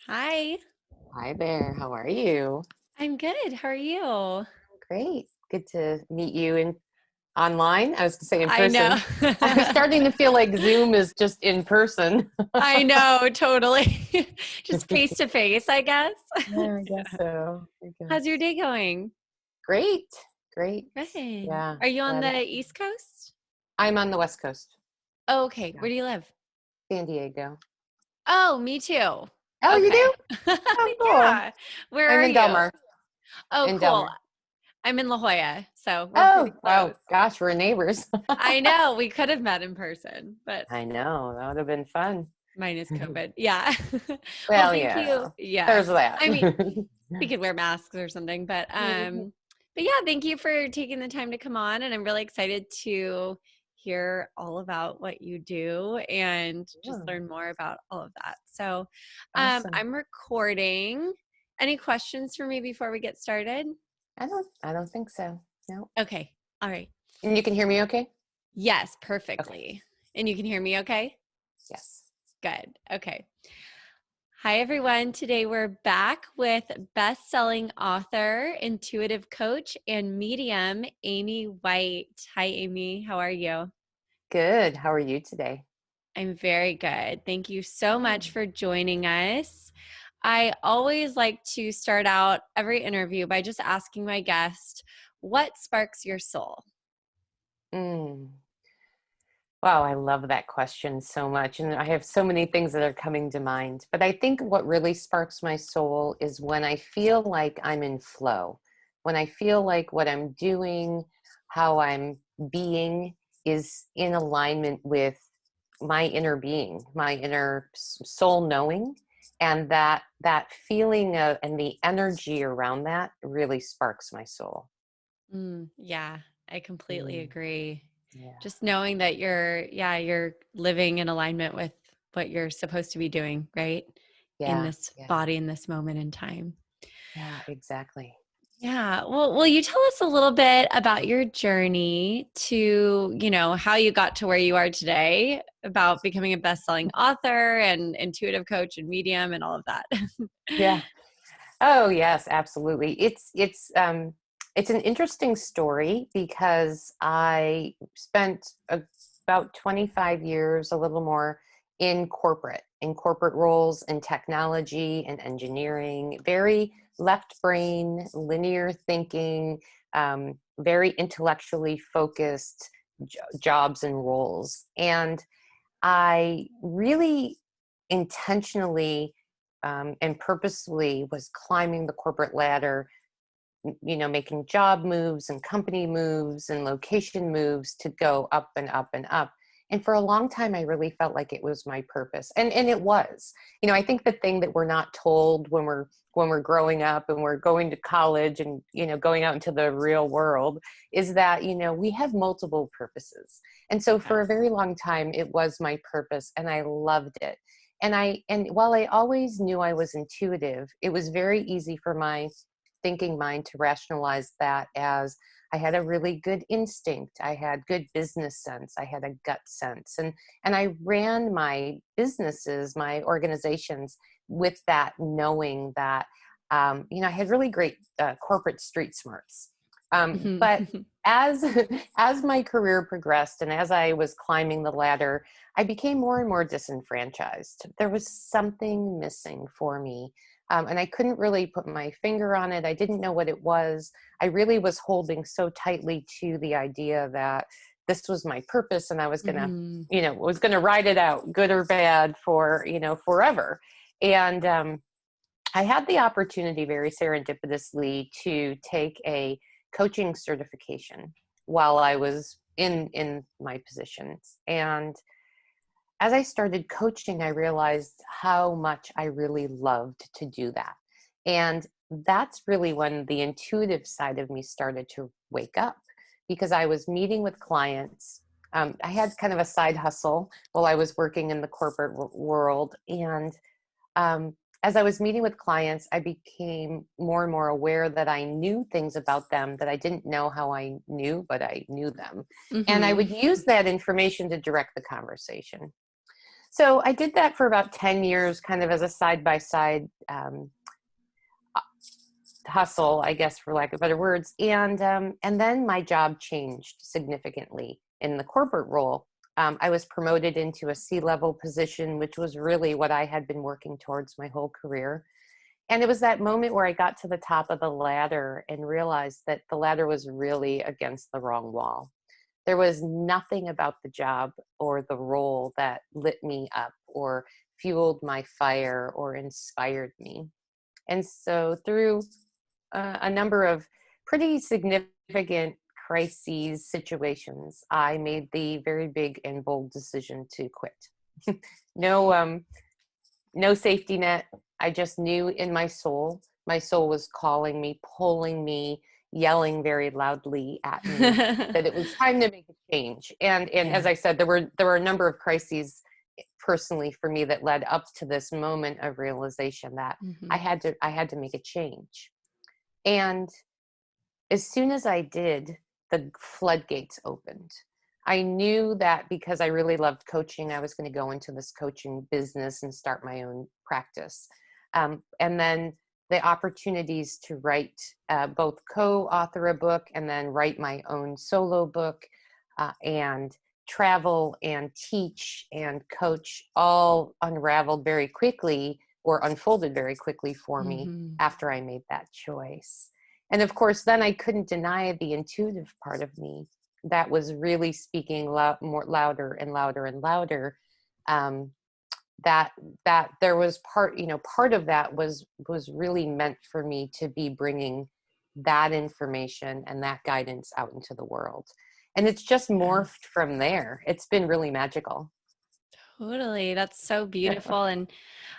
Hi, Hi there. How are you? I'm good. How are you? Great. Good to meet you in online. I was going to say in I know. person. I'm starting to feel like Zoom is just in person. I know, totally. Just face to face, I guess. Yeah, I guess so. I How's your guess. day going? Great. Great. Good. Yeah. Are you on Glad the East Coast? I'm on the West Coast. Oh, okay. Yeah. Where do you live? San Diego. Oh, me too. Oh, you Okay. do? Oh, cool. Yeah. Where I'm are in you? Delmar. Oh, In cool. Delmar. I'm in La Jolla, so we're pretty Oh, close. wow. Gosh, we're neighbors. I know we could have met in person, but I know. That would have been fun. minus COVID. Yeah. Well, Well, thank you. yeah. Yes. There's that. I mean, we could wear masks or something, but yeah, thank you for taking the time to come on, and I'm really excited to hear all about what you do and just Yeah, learn more about all of that. So, awesome. I'm recording. Any questions for me before we get started? I don't think so. No. Okay. All right. And you can hear me okay? Yes, Okay. perfectly. And you can hear me okay? Yes. Good. Okay. Hi, everyone. Today we're back with best-selling author, intuitive coach, and medium, Amy White. Hi, Amy. How are you? Good. How are you today? I'm very good. Thank you so much Good. for joining us. I always like to start out every interview by just asking my guest, what sparks your soul? Mm. Wow, I love that question so much. And I have so many things that are coming to mind. But I think what really sparks my soul is when I feel like I'm in flow, when I feel like what I'm doing, how I'm being is in alignment with my inner being, my inner soul knowing. And that feeling of, and the energy around that really sparks my soul. Yeah, I completely Mm, agree. yeah. Just knowing that you're living in alignment with what you're supposed to be doing, right? In Yeah. this Yeah. body, in this moment in time. Yeah, exactly. Yeah. Well, will you tell us a little bit about your journey to, how you got to where you are today, about becoming a best-selling author and intuitive coach and medium and all of that? Yeah. Oh, yes, absolutely. It's an interesting story because I spent about 25 years, a little more, in corporate roles in technology and engineering, very left brain, linear thinking, very intellectually focused jobs and roles. And I really intentionally and purposefully was climbing the corporate ladder, making job moves and company moves and location moves to go up and up and up. And for a long time, I really felt like it was my purpose, and it was. I think the thing that we're not told when we're growing up and we're going to college and going out into the real world is that we have multiple purposes. And so for a Yes. very long time, it was my purpose, and I loved it. And while I always knew I was intuitive, it was very easy for my thinking mind to rationalize that as I had a really good instinct, I had good business sense, I had a gut sense, and I ran my businesses, my organizations, with that knowing that I had really great corporate street smarts. But as as my career progressed and as I was climbing the ladder, I became more and more disenfranchised. There was something missing for me, and I couldn't really put my finger on it. I didn't know what it was. I really was holding so tightly to the idea that this was my purpose, and I was gonna, Hmm. was gonna ride it out, good or bad, for forever. And I had the opportunity, very serendipitously, to take a coaching certification while I was in my positions. And as I started coaching, I realized how much I really loved to do that. And that's really when the intuitive side of me started to wake up, because I was meeting with clients. I had kind of a side hustle while I was working in the corporate world. And um, as I was meeting with clients, I became more and more aware that I knew things about them that I didn't know how I knew, but I knew them. And I Hmm. would use that information to direct the conversation. So I did that for about 10 years, kind of as a side by side hustle, I guess, for lack of better words. And then my job changed significantly in the corporate role. I was promoted into a C-level position, which was really what I had been working towards my whole career. And it was that moment where I got to the top of the ladder and realized that the ladder was really against the wrong wall. There was nothing about the job or the role that lit me up or fueled my fire or inspired me. And so through a number of pretty significant crises situations, I made the very big and bold decision to quit. no, no safety net. I just knew in my soul was calling me, pulling me, yelling very loudly at me that it was time to make a change. And Yeah. as I said, there were a number of crises personally for me that led up to this moment of realization that Hmm. I had to make a change. And as soon as I did, the floodgates opened. I knew that because I really loved coaching, I was going to go into this coaching business and start my own practice. And then the opportunities to write, both co-author a book and then write my own solo book, and travel and teach and coach all unraveled very quickly, or unfolded very quickly for me Hmm. after I made that choice. And of course, then I couldn't deny the intuitive part of me that was really speaking more louder and louder and louder. Um, that there was part of that was really meant for me to be bringing that information and that guidance out into the world. And it's just Yeah. morphed from there. It's been really magical. Totally. That's so beautiful. And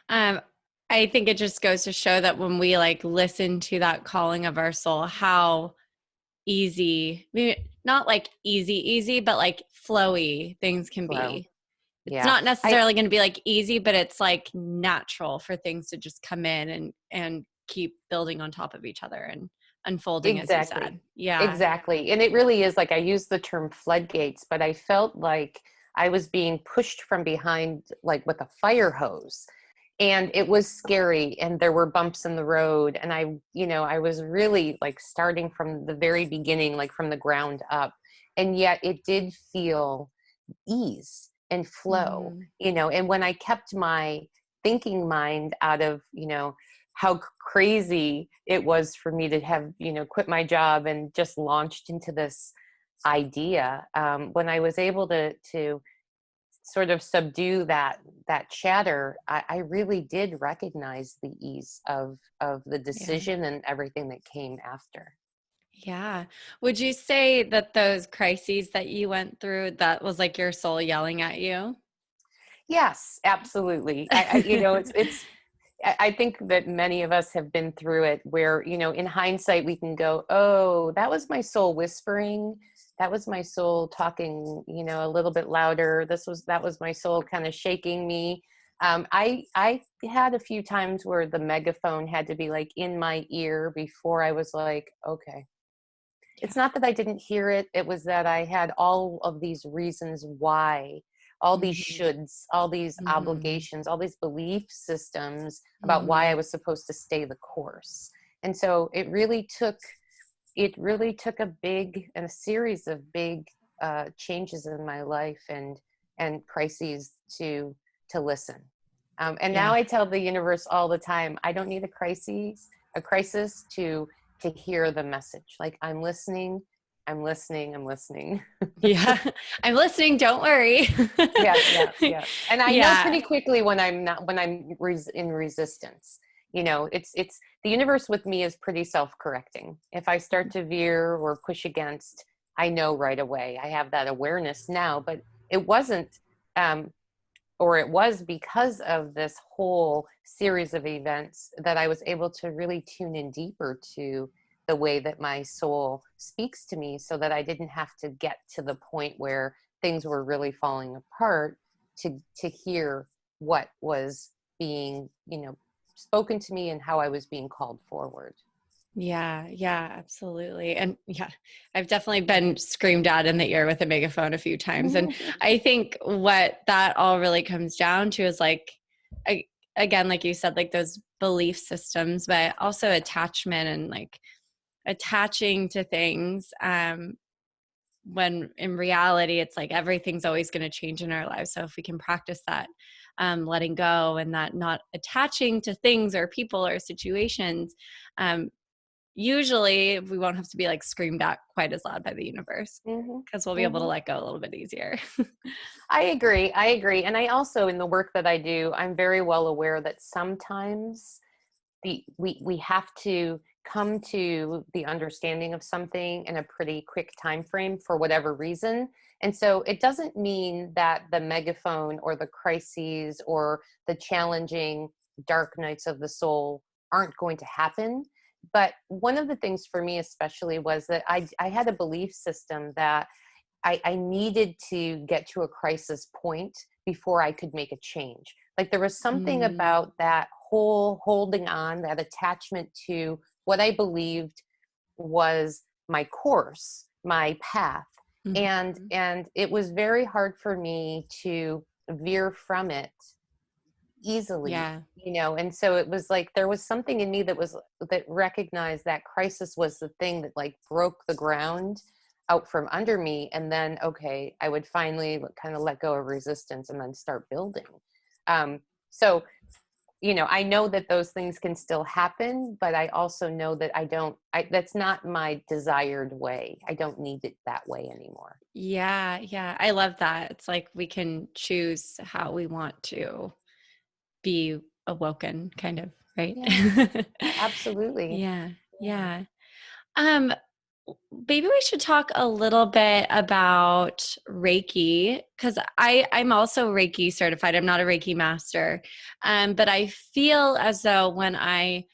um, I think it just goes to show that when we like listen to that calling of our soul, how easy, maybe not like easy, but like flowy things can Flow. be. It's Yeah. not I necessarily going to be like easy, but it's like natural for things to just come in and keep building on top of each other and unfolding, as you Exactly. said. Yeah. Exactly. And it really is, like, I use the term floodgates, but I felt like I was being pushed from behind, like with a fire hose. And it was scary, and there were bumps in the road. And I was really like starting from the very beginning, like from the ground up. And yet it did feel ease and flow, Hmm. and when I kept my thinking mind out of, how crazy it was for me to have, quit my job and just launched into this idea. When I was able to sort of subdue that chatter, I really did recognize the ease of the Yeah. decision and everything that came after. Yeah. Would you say that those crises that you went through, that was like your soul yelling at you? Yes, absolutely. I think that many of us have been through it where, in hindsight, we can go, oh, that was my soul whispering. That was my soul talking, a little bit louder. That was my soul kind of shaking me. I had a few times where the megaphone had to be like in my ear before I was like, okay. Yeah. It's not that I didn't hear it. It was that I had all of these reasons why, all these Hmm. shoulds, all these Hmm. obligations, all these belief systems about why I Hmm. was supposed to stay the course. And so it really took a big and a series of big changes in my life and crises to listen. And now Yeah. I tell the universe all the time, I don't need a crisis to hear the message. Like, I'm listening, I'm listening, I'm listening. Yeah. I'm listening. Don't worry. Yeah, yeah, yeah. And I know Yeah. pretty quickly when I'm not, when I'm in resistance. It's the universe with me is pretty self-correcting. If I start to veer or push against, I know right away. I have that awareness now, but it wasn't, um, or it was because of this whole series of events that I was able to really tune in deeper to the way that my soul speaks to me, so that I didn't have to get to the point where things were really falling apart to hear what was being, spoken to me and how I was being called forward. Yeah, yeah, absolutely. And yeah, I've definitely been screamed at in the ear with a megaphone a few times. And I think what that all really comes down to is like, I, again, like you said, like those belief systems, but also attachment and like attaching to things. When in reality, it's like everything's always going to change in our lives. So if we can practice that, letting go and that not attaching to things or people or situations, um, usually we won't have to be like screamed at quite as loud by the universe Hmm. because we'll be able to Hmm. let go a little bit easier. I agree. I agree. And I also, in the work that I do, I'm very well aware that sometimes we have to come to the understanding of something in a pretty quick time frame for whatever reason. And so it doesn't mean that the megaphone or the crises or the challenging dark nights of the soul aren't going to happen. But one of the things for me especially was that I had a belief system that I needed to get to a crisis point before I could make a change. Like there was something Mm, about that whole holding on, that attachment to what I believed was my course, my path. mhm. And it was very hard for me to veer from it easily, Yeah. and so it was like there was something in me that recognized that crisis was the thing that like broke the ground out from under me, and then okay, I would finally kind of let go of resistance and then start building. So I know that those things can still happen, but I also know that that's not my desired way. I don't need it that way anymore. Yeah. Yeah. I love that. It's like we can choose how we want to be awoken, kind of, right? Yeah, absolutely. Yeah. Yeah. Yeah. Um, Maybe we should talk a little bit about Reiki because I'm also Reiki certified. I'm not a Reiki master, but I feel as though when I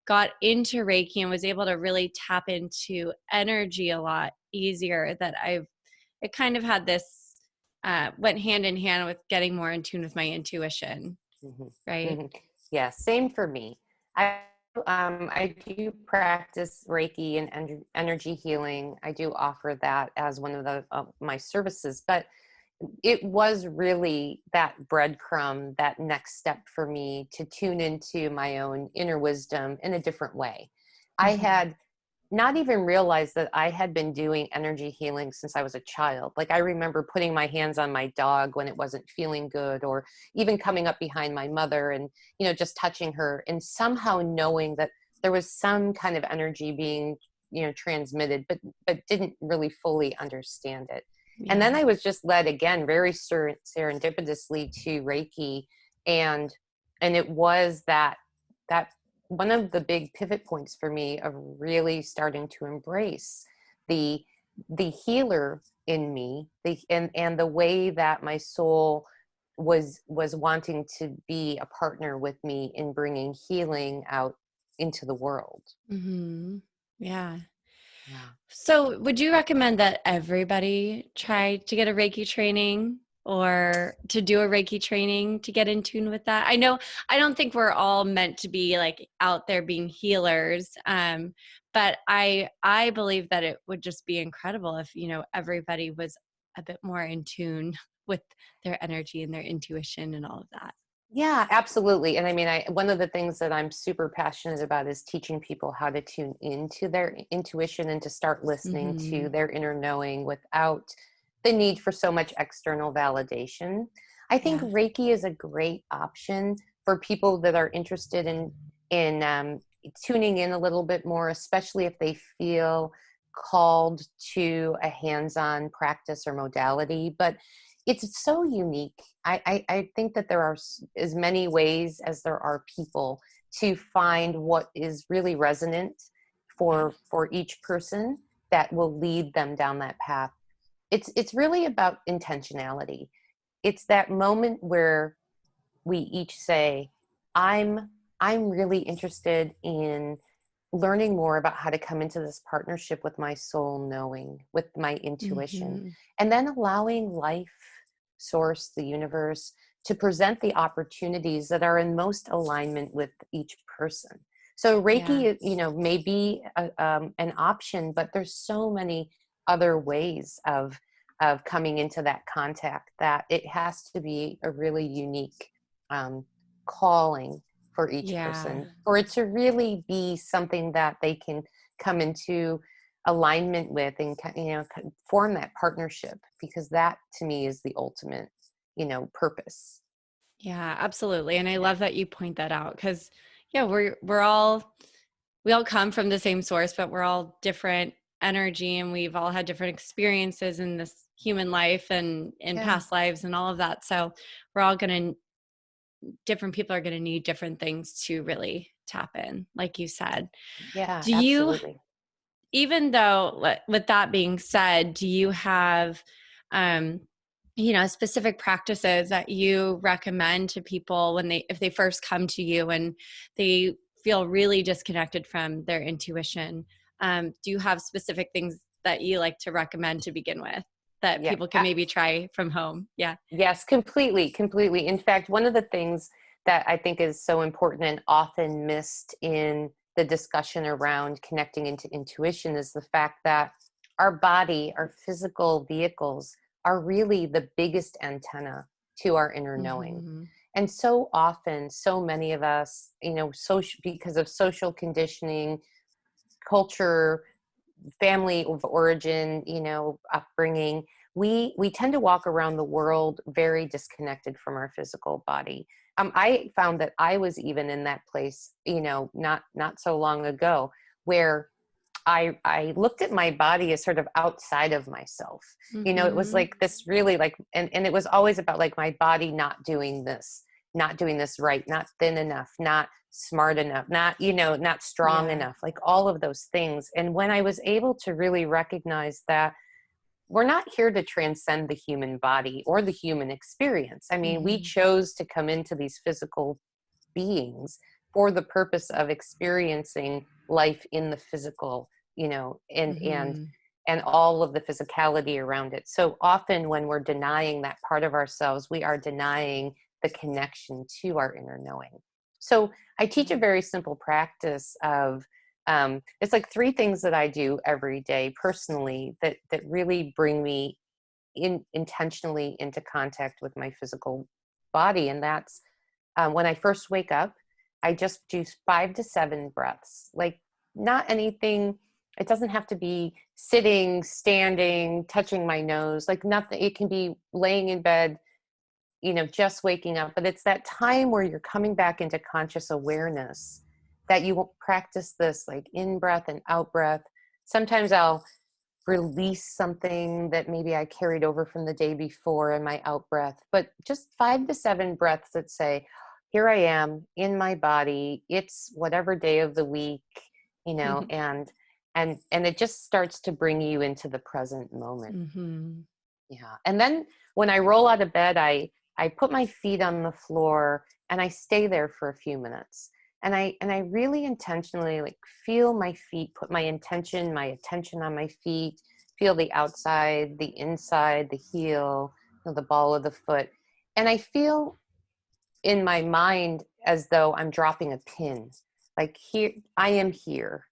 got into Reiki and was able to really tap into energy a lot easier, that it kind of had this went hand in hand with getting more in tune with my intuition, Mhm. right? Mhm. Yeah, same for me. I do practice Reiki and energy healing. I do offer that as one of my services, but it was really that breadcrumb, that next step for me to tune into my own inner wisdom in a different way. I Mhm. had not even realized that I had been doing energy healing since I was a child. Like I remember putting my hands on my dog when it wasn't feeling good, or even coming up behind my mother and, just touching her and somehow knowing that there was some kind of energy being, transmitted, but didn't really fully understand it. And then Yeah. I was just led again very serendipitously to Reiki, and it was that one of the big pivot points for me of really starting to embrace the healer in me, and the way that my soul was wanting to be a partner with me in bringing healing out into the world. Hmm. Yeah. Yeah. So, would you recommend that everybody try to get a Reiki training or to do a Reiki training to get in tune with that? I know I don't think we're all meant to be like out there being healers, but I believe that it would just be incredible if everybody was a bit more in tune with their energy and their intuition and all of that. Yeah, absolutely. And I mean, one of the things that I'm super passionate about is teaching people how to tune into their intuition and to start listening Hmm. to their inner knowing without the need for so much external validation. I think Yeah. Reiki is a great option for people that are interested in tuning in a little bit more, especially if they feel called to a hands-on practice or modality. But it's so unique. I think that there are as many ways as there are people to find what is really resonant Yeah. for each person that will lead them down that path. It's really about intentionality. It's that moment where we each say, I'm I'm really interested in learning more about how to come into this partnership with my soul knowing, with my intuition, Hmm. and then allowing life, source, the universe to present the opportunities that are in most alignment with each person. So Yeah. Reiki, may be an option, but there's so many other ways of coming into that contact that it has to be a really unique um, calling for each Yeah. person, for it to really be something that they can come into alignment with and form that partnership, because that to me is the ultimate purpose. Yeah, absolutely. And I love that you point that out because yeah, we all come from the same source, but we're all different energy and we've all had different experiences in this human life and in Yeah, past lives and all of that. So we're all going to different people are going to need different things to really tap in, like you said. yeah, Do you, absolutely. even though with that being said, do you have um specific practices that you recommend to people when they if they first come to you and they feel really disconnected from their intuition? Do you have specific things that you like to recommend to begin with that Yeah. people can maybe try from home? Yeah. Yes, completely, completely. In fact, one of the things that I think is so important and often missed in the discussion around connecting into intuition is the fact that our body, our physical vehicles, are really the biggest antenna to our inner knowing. Mm-hmm. And so often, so many of us, social, because of social conditioning, culture, family of origin, upbringing, we tend to walk around the world very disconnected from our physical body. I found that I was even in that place, not so long ago, where I looked at my body as sort of outside of myself. It was Mm-hmm. like this really like, and it was always about like my body not doing this right, not thin enough, not smart enough, not strong Yeah. enough, like all of those things. And when I was able to really recognize that we're not here to transcend the human body or the human experience. I mean, we Mm-hmm. chose to come into these physical beings for the purpose of experiencing life in the physical, and Mm-hmm. all of the physicality around it. So often when we're denying that part of ourselves, we are denying the connection to our inner knowing. So I teach a very simple practice of it's like three things that I do every day personally that really bring me intentionally into contact with my physical body. And that's when I first wake up, I just do 5 to 7 breaths, like not anything. It doesn't have to be sitting, standing, touching my nose, like nothing. It can be laying in bed, just waking up. But it's that time where you're coming back into conscious awareness that you will practice this like in breath and out breath. Sometimes I'll release something that maybe I carried over from the day before in my out breath, but just 5 to 7 breaths that say, here I am in my body. It's whatever day of the week, and it just starts to bring you into the present moment. Mm-hmm. Yeah. And then when I roll out of bed, I put my feet on the floor and I stay there for a few minutes. And I really intentionally like feel my feet, put my attention on my feet, feel the outside, the inside, the heel, the ball of the foot. And I feel in my mind as though I'm dropping a pin. Like here, I am here.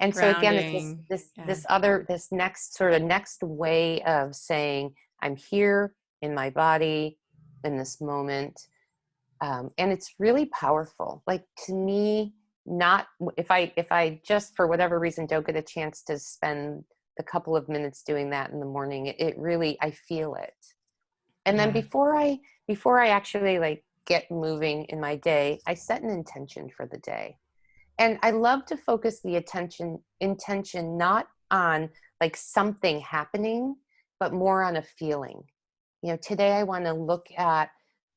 And so again, it's this Grounding. this Yeah. this other this next way of saying I'm here in my body in this moment, and it's really powerful. Like to me, not if I just for whatever reason don't get a chance to spend a couple of minutes doing that in the morning, it really I feel it. And then Yeah. before I actually like get moving in my day, I set an intention for the day. And I love to focus the intention not on like something happening, but more on a feeling. Today I want to look at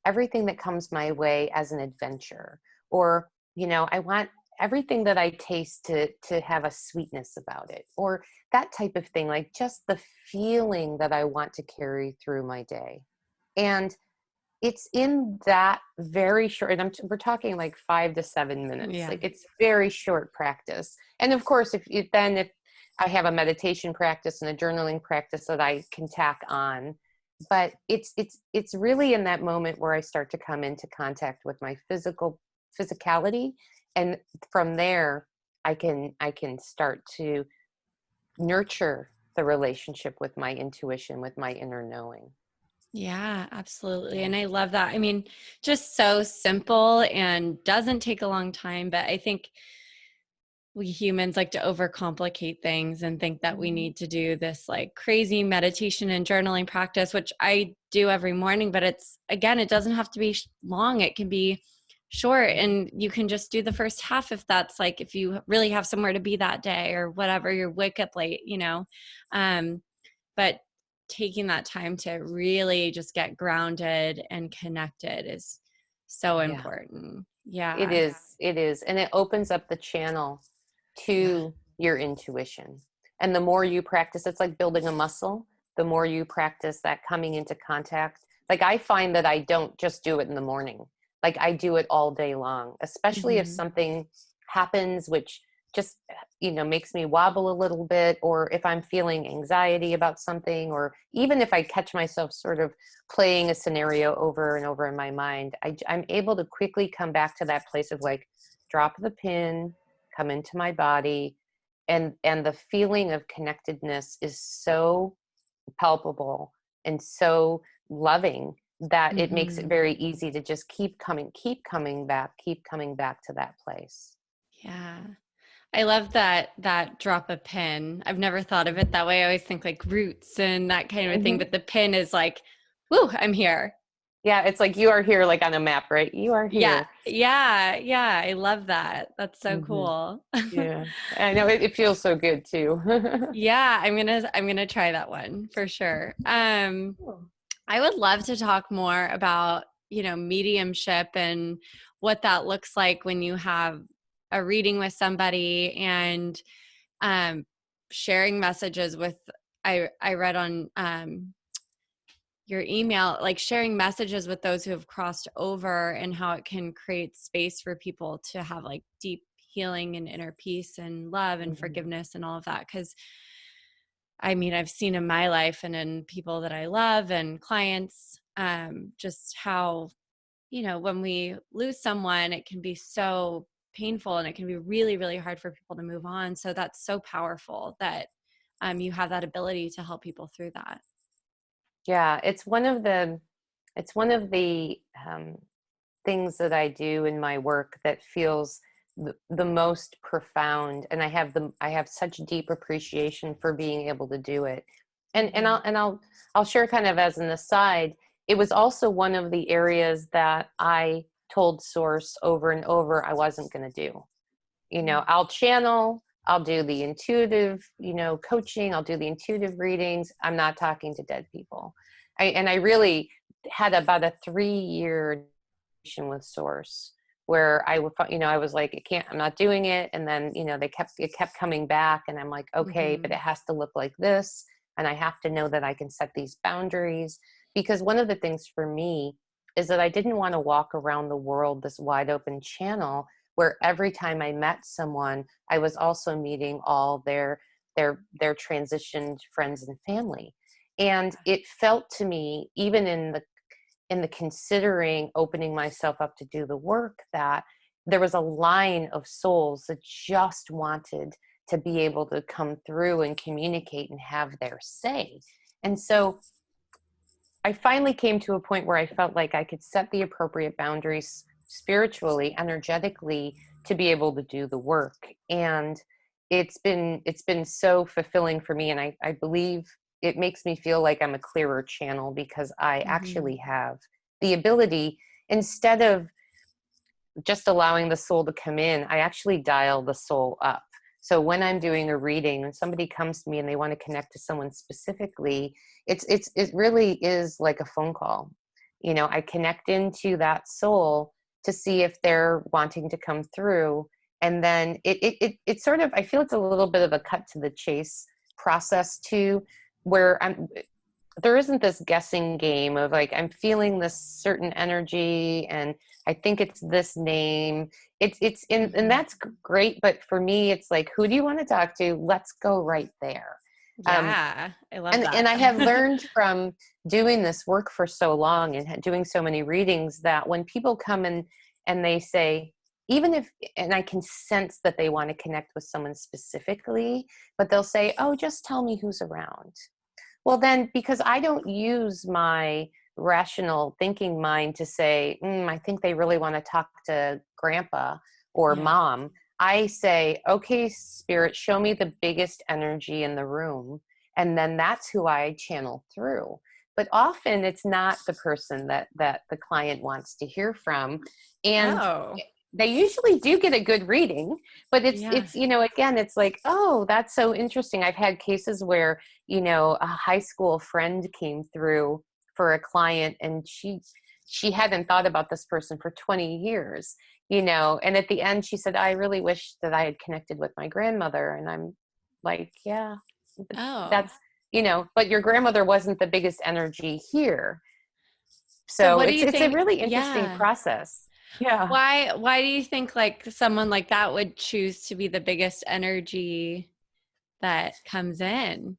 everything that comes my way as an adventure, or I want everything that I taste to have a sweetness about it, or that type of thing, like just the feeling that I want to carry through my day. And it's in that very short, and we're talking like 5 to 7 minutes. Yeah. Like it's very short practice. And of course, if I have a meditation practice and a journaling practice that I can tack on, but it's really in that moment where I start to come into contact with my physicality And from there, I can start to nurture the relationship with my intuition, with my inner knowing. Yeah, absolutely. Yeah. And I love that. I mean, just so simple and doesn't take a long time, but I think we humans like to overcomplicate things and think that we Mhm. need to do this like crazy meditation and journaling practice, which I do every morning, but it's again, it doesn't have to be long. It can be short, and you can just do the first half if that's like if you really have somewhere to be that day or whatever, you wake up late, um but taking that time to really just get grounded and connected is so Yeah. important. It Yeah. is. It is. And it opens up the channel Yeah. to your intuition. And the more you practice, it's like building a muscle. The more you practice that coming into contact. Like I find that I don't just do it in the morning. Like I do it all day long, especially if Hmm. something happens which just makes me wobble a little bit, or if I'm feeling anxiety about something, or even if I catch myself sort of playing a scenario over and over in my mind, I'm able to quickly come back to that place of like, drop the pin, come into my body, and the feeling of connectedness is so palpable and so loving that it makes it Hmm. very easy to just keep coming back to that place. Yeah. I love that drop a pin. I've never thought of it that way. I always think like roots and that kind of a thing, Mhm. but the pin is like, whoo, I'm here. Yeah, it's like you are here, like on a map, right? You are Yeah. here. Yeah. Yeah. I love that. That's so Hmm. cool. Yeah, I know it feels so good too. Yeah, I'm gonna try that one for sure. Cool. I would love to talk more about, mediumship and what that looks like when you have a reading with somebody and um, sharing messages with. I read on your email, like sharing messages with those who have crossed over and how it can create space for people to have like deep healing and inner peace and love and Mhm. forgiveness and all of that. Because I mean, I've seen in my life and in people that I love and clients, just how, when we lose someone, it can be so painful and it can be really, really hard for people to move on. So that's so powerful that you have that ability to help people through that. Yeah, it's one of the things that I do in my work that feels the most profound, and I have such deep appreciation for being able to do it. And Hmm. I'll share kind of as an aside, it was also one of the areas that I told Source over and over I wasn't going to do. I'll channel, I'll do the intuitive, coaching, I'll do the intuitive readings. I'm not talking to dead people. And I really had about a 3-year with Source where I was like, I'm not doing it. And then, it kept coming back, and I'm like, okay, but Hmm. it has to look like this. And I have to know that I can set these boundaries, because one of the things for me is that I didn't want to walk around the world, this wide open channel, where every time I met someone, I was also meeting all their transitioned friends and family. And it felt to me, even in the considering opening myself up to do the work, that there was a line of souls that just wanted to be able to come through and communicate and have their say. And so I finally came to a point where I felt like I could set the appropriate boundaries spiritually, energetically, to be able to do the work. And it's been so fulfilling for me. And I believe it makes me feel like I'm a clearer channel, because I Hmm. actually have the ability, instead of just allowing the soul to come in, I actually dial the soul up. So when I'm doing a reading and somebody comes to me and they want to connect to someone specifically, it really is like a phone call. I connect into that soul to see if they're wanting to come through. And then it sort of, I feel it's a little bit of a cut to the chase process too, where there isn't this guessing game of like, I'm feeling this certain energy and I think it's this name. And Hmm. that's great, but for me it's like, who do you want to talk to? Let's go right there. um, Yeah, I love and that. I have learned from doing this work for so long and doing so many readings, that when people come in and they say, even if, and I can sense that they want to connect with someone specifically, but they'll say, oh, just tell me who's around. Well, then, because I don't use my rational thinking mind to say, I think they really want to talk to grandpa or Yeah. mom, I say, okay, spirit, show me the biggest energy in the room. And then that's who I channel through. But often it's not the person that the client wants to hear from. And Oh, they usually do get a good reading, but yeah. it's, again, it's like, oh, that's so interesting. I've had cases where, a high school friend came through for a client, and she hadn't thought about this person for 20 years, and at the end she said, I really wish that I had connected with my grandmother. And I'm like, yeah, Oh. that's, but your grandmother wasn't the biggest energy here. So So what do you it's a think? really interesting Yeah. process. Yeah. Why do you think like someone like that would choose to be the biggest energy that comes in?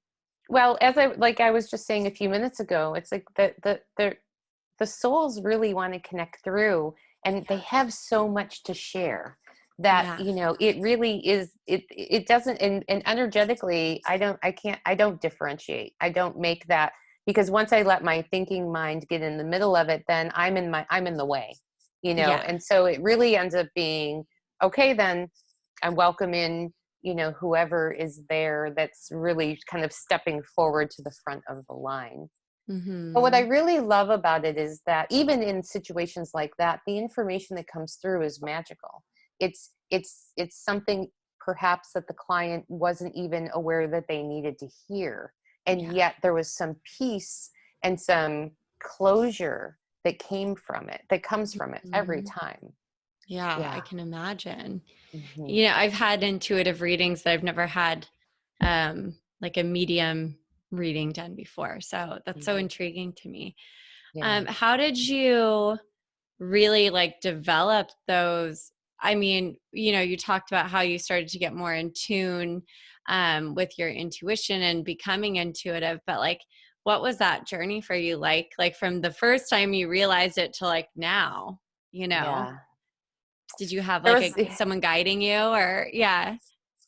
Well, as I was just saying a few minutes ago, it's like the souls really want to connect through, and they have so much to share that, Yeah. it really is, it doesn't, and energetically, I don't differentiate. I don't make that, because once I let my thinking mind get in the middle of it, then I'm in the way, Yeah. and so it really ends up being, okay, then I welcome in, whoever is there that's really kind of stepping forward to the front of the line. But what I Mhm. really love about it is that even in situations like that, the information that comes through is magical. It's something perhaps that the client wasn't even aware that they needed to hear. And Yeah. yet there was some peace and some closure that comes from it every Mhm. time. Yeah, I Yeah. can imagine. Hmm. You know, I've had intuitive readings, but I've never had like a medium reading done before. So that's so Hmm. intriguing to me. Yeah. How did you really like develop those? I mean, you talked about how you started to get more in tune with your intuition and becoming intuitive, but like, what was that journey for you like from the first time you realized it to like now, you know? Yeah. Did you have There like was, someone guiding you or yeah.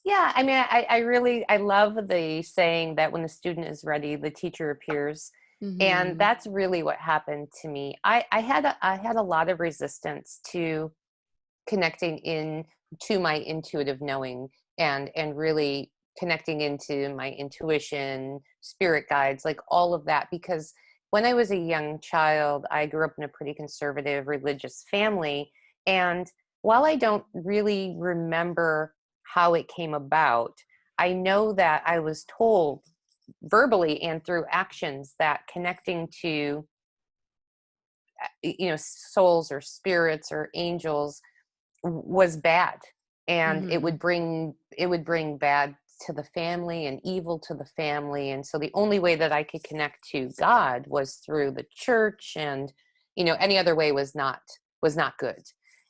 yeah, I mean, I really, I love the saying that when the student is ready, the teacher appears. And Mhm. that's really what happened to me. I had a lot of resistance to connecting in to my intuitive knowing, and really connecting into my intuition, spirit guides, like all of that, because when I was a young child, I grew up in a pretty conservative religious family. And while I don't really remember how it came about, I know that I was told verbally and through actions that connecting to, souls or spirits or angels was bad, and Mhm. it would bring bad to the family and evil to the family. And so the only way that I could connect to God was through the church, and any other way was not good.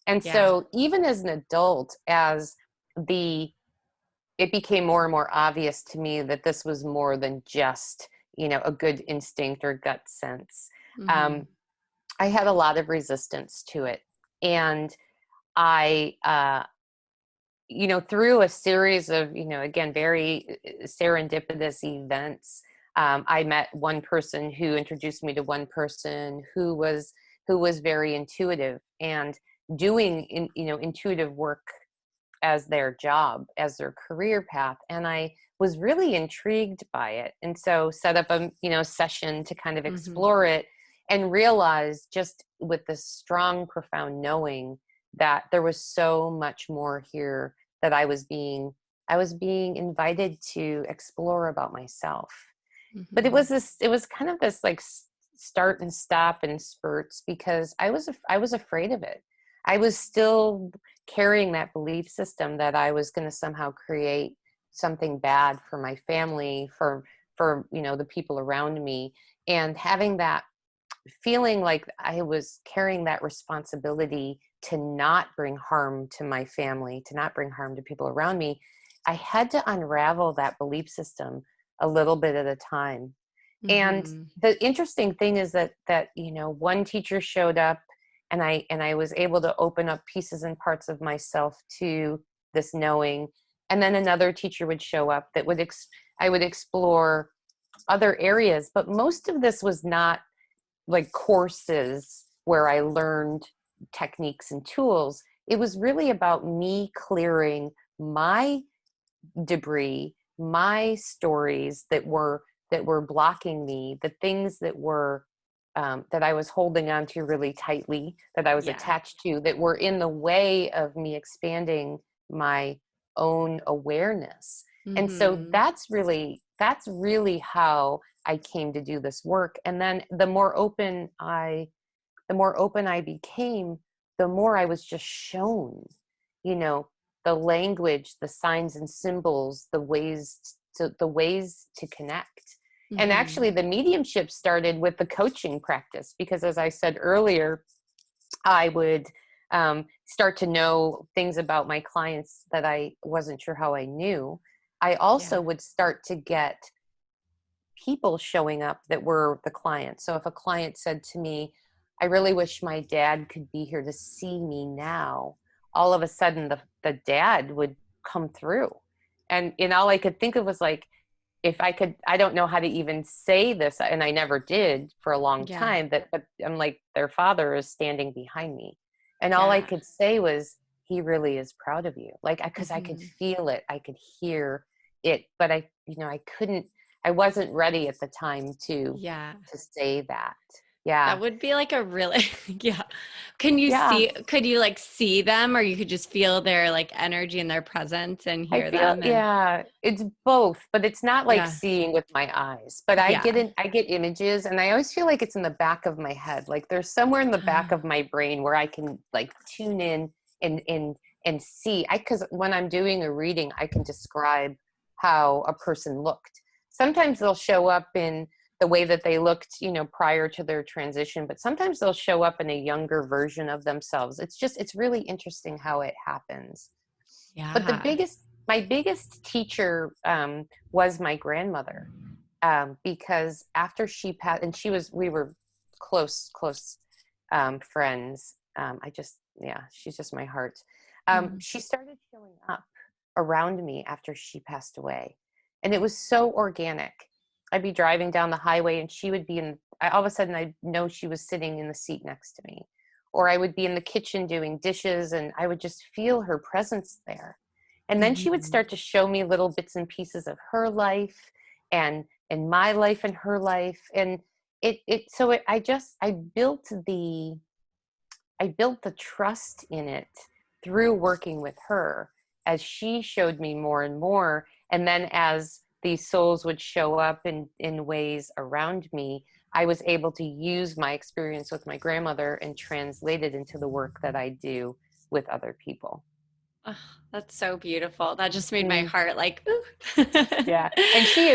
And Yeah. so even as an adult, as the it became more and more obvious to me that this was more than just a good instinct or gut sense. Mhm. um, I had a lot of resistance to it. And I, through a series of, again, very serendipitous events, I met one person who introduced me to one person who was very intuitive and doing, intuitive work as their job, as their career path. And I was really intrigued by it. And so set up a, session to kind of Mhm. explore it, and realize, just with this strong, profound knowing, that there was so much more here that I was being invited to explore about myself. But Mhm. it was kind of this like start and stop in spurts, because I was afraid of it. I was still carrying that belief system that I was going to somehow create something bad for my family, for the people around me, and having that feeling like I was carrying that responsibility to not bring harm to my family, to not bring harm to people around me. I had to unravel that belief system a little bit at a time. And Mhm. the interesting thing is that one teacher showed up, and I was able to open up pieces and parts of myself to this knowing. And then another teacher would show up that would I would explore other areas, but most of this was not like courses where I learned techniques and tools. It was really about me clearing my debris, my stories that were blocking me, the things that were that I was holding on to really tightly, that I was Yeah. attached to, that were in the way of me expanding my own awareness. And so Mm-hmm. that's really how I came to do this work. And then the more open I became, the more I was just shown, you know, the language, the signs and symbols, the ways to connect. And Mm-hmm. actually the mediumship started with the coaching practice, because as I said earlier, I would start to know things about my clients that I wasn't sure how I knew. I Yeah. also would start to get people showing up that were the client. So if a client said to me, I really wish my dad could be here to see me now, all of a sudden the dad would come through. And all I could think of was like, if I could, I don't know how to even say this, and I never did for a long Yeah. time, but I'm like, their father is standing behind me. And all I Yeah. could say was, he really is proud of you. Like, because I could Mm-hmm. feel it, I could hear it, but I couldn't, I wasn't ready at the time Yeah. to say that. Yeah. That would be like a really, yeah. Yeah. Could you like see them, or you could just feel their like energy and their presence and I hear feel, them? And yeah, it's both, but it's not like yeah. seeing with my eyes. But Yeah. I get images, and I always feel like it's in the back of my head. Like there's somewhere in the back of my brain where I can like tune in and see. Because when I'm doing a reading, I can describe how a person looked. Sometimes they'll show up in the way that they looked, prior to their transition, but sometimes they'll show up in a younger version of themselves. It's really interesting how it happens. But Yeah. my biggest teacher was my grandmother, because after she passed, and we were close friends. Yeah, she's just my heart. Mhm. She started showing up around me after she passed away, and it was so organic. I'd be driving down the highway, and she would be all of a sudden I'd know she was sitting in the seat next to me, or I would be in the kitchen doing dishes, and I would just feel her presence there. And then she would Mhm. start to show me little bits and pieces of her life, and my life and her life. And I built the trust in it through working with her, as she showed me more and more. And then as these souls would show up in ways around me, I was able to use my experience with my grandmother and translate it into the work that I do with other people. Oh, that's so beautiful. That just made my Mm, heart like, ooh. yeah. And she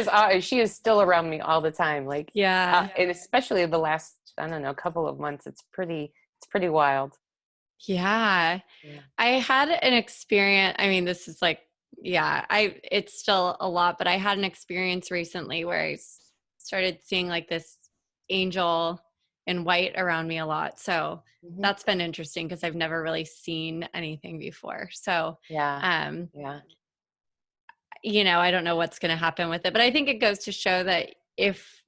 is still around me all the time. Like, Yeah. and especially the last, I don't know, couple of months, it's pretty wild. Yeah. Yeah. I had an experience. I mean, this is like, yeah, it's still a lot, but I had an experience recently where started seeing like this angel in white around me a lot. So Hmm. that's been interesting because I've never really seen anything before. So, Yeah. um, Yeah. I don't know what's going to happen with it, but I think it goes to show that if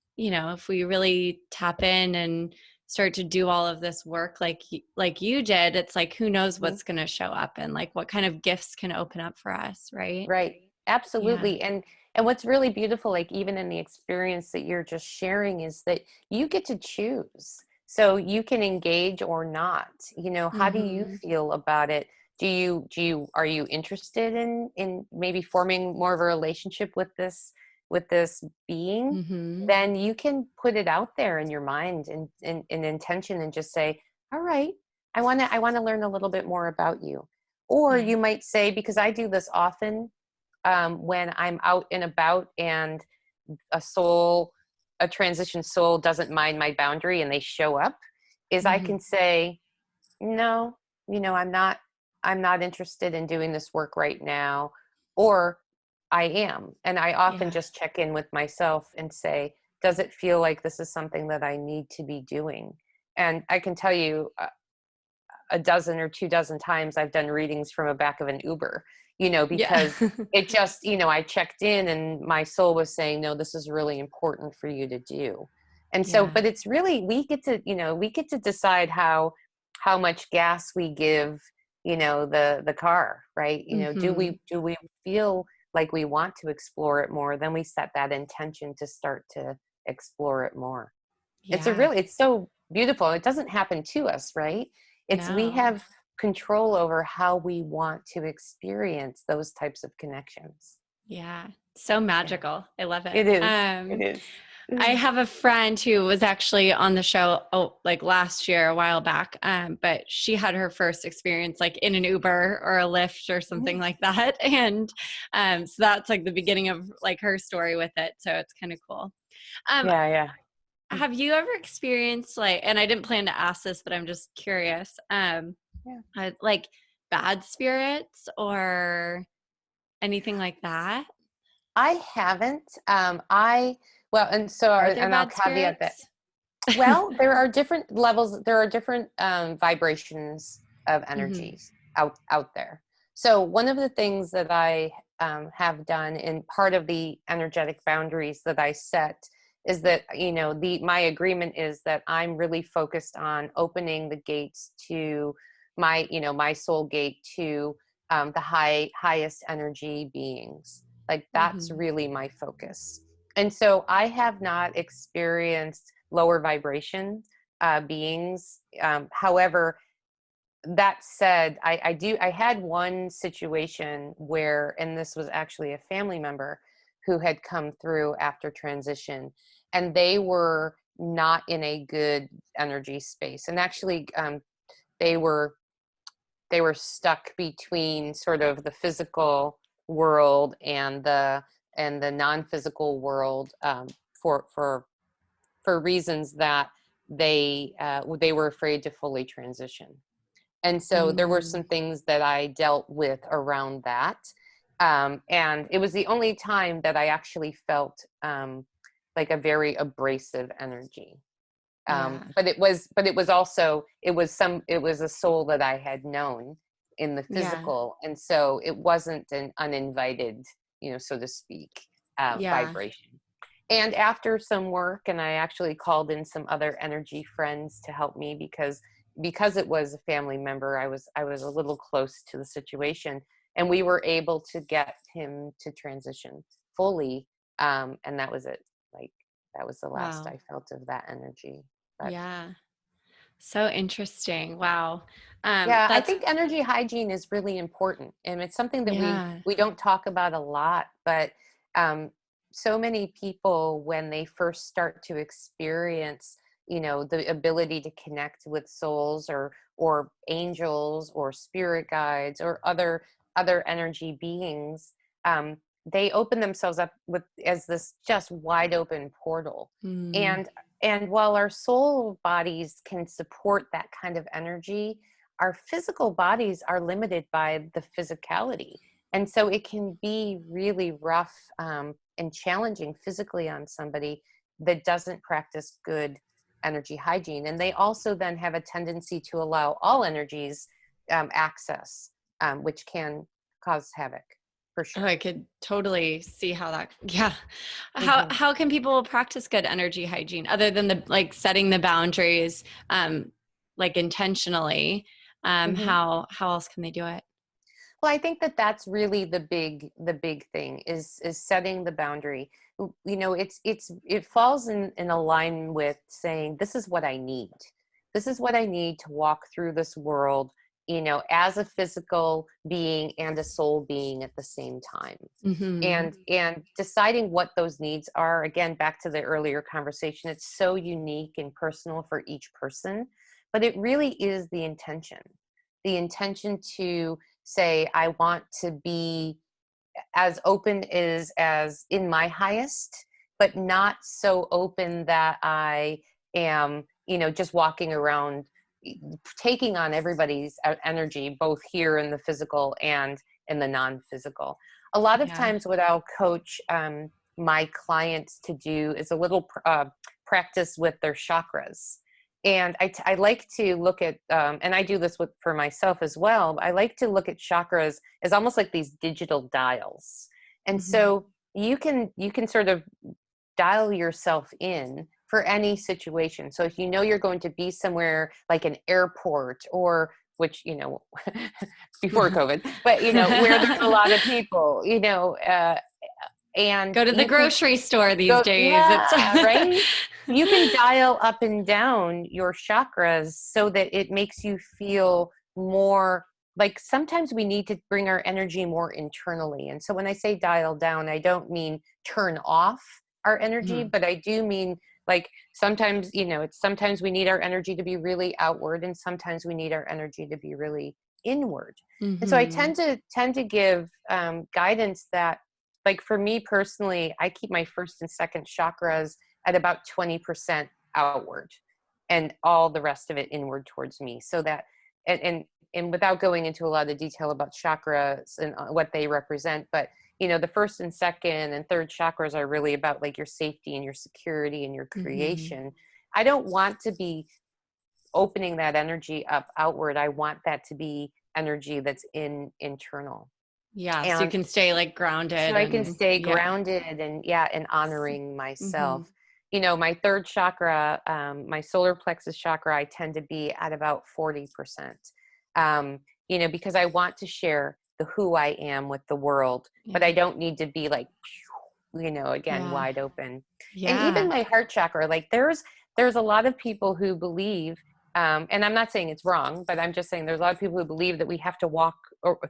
we really tap in and start to do all of this work like you did, it's like, who knows Mhm. what's going to show up and like what kind of gifts can open up for us, right? Right. Yeah. Absolutely. And what's really beautiful, like even in the experience that you're just sharing, is that you get to choose. So you can engage or not. How do you Mhm. feel about it? Are you interested in maybe forming more of a relationship with this being? Mhm. Then you can put it out there in your mind and in intention, and just say, all right, I want to learn a little bit more about you. Or Yeah. you might say, because I do this often, when I'm out and about, and a soul, a transition soul doesn't mind my boundary and they show up, is I Mhm. can say, no, I'm not interested in doing this work right now, or I am. And I often Yeah. just check in with myself and say, does it feel like this is something that I need to be doing? And I can tell you, a dozen or 2 dozen times I've done readings from the back of an Uber, you know, Yeah. because it just, you know, I checked in and my soul was saying, no, this is really important for you to do. And so, Yeah. but it's really, we get to, you know, we get to decide how much gas we give, you know, the car, right? You know, Hmm. do we feel like we want to explore it more? Then we set that intention to start to explore it more. Yeah. It's so beautiful. It doesn't happen to us, right? It's, we No. have control over how we want to experience those types of connections. Yeah. So Yeah, magical. I love it. it is. It is. I Mm. have a friend who was actually on the show, like last year, a while back. But she had her first experience like in an Uber or a Lyft or something like that. And so that's like the beginning of like her story with it. So it's kind of cool. Um, Yeah, yeah. Mm. have you ever experienced like, and I didn't plan to ask this, but I'm just curious, Yeah. like bad spirits or anything like that? I haven't. Well, and so, Are there and I'll bad caveat that. spirits? Well, there are different levels. There are different vibrations of Hmm. energies out there. So one of the things that I have done in part of the energetic boundaries that I set is that, you know, my agreement is that I'm really focused on opening the gates to my, you know, my soul gate to the highest energy beings. Like that's Hmm. really my focus. And so I have not experienced lower vibration beings. However, that said, I had one situation where, and this was actually a family member who had come through after transition, and they were not in a good energy space. And actually, they were they were stuck between sort of the physical world and the non-physical world for for reasons that they were afraid to fully transition. And so there were Mm, some things that I dealt with around that. And it was the only time that I actually felt like a very abrasive energy. yeah. But it was also, it was a soul that I had known in the Yeah. physical. And so it wasn't an uninvited, you know, so to speak, Yeah. vibration. And after some work, and I actually called in some other energy friends to help me because it was a family member, I was a little close to the situation, and we were able to get him to transition fully. And that was it. Like that was the last Wow. I felt of that energy. But Yeah. So interesting. Wow. yeah, I That's think energy hygiene is really important, and it's something that yeah. we don't talk about a lot. But um, so many people, when they first start to experience, you know, the ability to connect with souls or angels or spirit guides or other energy beings, um, they open themselves up with as this just wide open portal. Mm, And and while our soul bodies can support that kind of energy, our physical bodies are limited by the physicality. And so it can be really rough and challenging physically on somebody that doesn't practice good energy hygiene. And they also then have a tendency to allow all energies access, which can cause havoc for oh, sure. I could totally see how that yeah. Hmm. How can people practice good energy hygiene other than the like setting the boundaries like intentionally? Hmm. How else can they do it? Well, I think that that's really the big thing is setting the boundary. You know, it falls in a line with saying, this is what I need. This is what I need to walk through this world, you know, as a physical being and a soul being at the same time. Hmm. And deciding what those needs are, again, back to the earlier conversation, it's so unique and personal for each person, but it really is the intention to say, I want to be as open as in my highest, but not so open that I am, you know, just walking around taking on everybody's energy, both here in the physical and in the non-physical. A lot of Yeah. times what I'll coach my clients to do is a little practice with their chakras. And I like to look at, and I do this for myself as well. I like to look at chakras as almost like these digital dials. And Mm-hmm. so you can sort of dial yourself in for any situation. So if you know you're going to be somewhere like an airport, or which, before COVID, but where there's a lot of people, and Go to the you can grocery store these go, days. It's yeah, right? You can dial up and down your chakras so that it makes you feel more like, sometimes we need to bring our energy more internally. And so when I say dial down, I don't mean turn off our energy, Mhm. but I do mean, like, sometimes, it's sometimes we need our energy to be really outward, and sometimes we need our energy to be really inward. And so I Mhm. tend to give guidance that, like, for me personally, I keep my first and second chakras at about 20% outward, and all the rest of it inward towards me. So that, and without going into a lot of detail about chakras and what they represent, but the first and second and third chakras are really about, like, your safety and your security and your Mhm. creation. I don't want to be opening that energy up outward. I want that to be energy that's internal. Yeah, so you And can stay like so grounded I can and stay yeah. grounded, and, yeah, and honoring myself. Mhm. My third chakra, my solar plexus chakra, I tend to be at about 40%. Because I want to share the who I am with the world, but I Yeah. don't need to be like, again, Yeah. wide open. And even Yeah. my heart chakra, like, there's a lot of people who believe, and I'm not saying it's wrong, but I'm just saying there's a lot of people who believe that we have to walk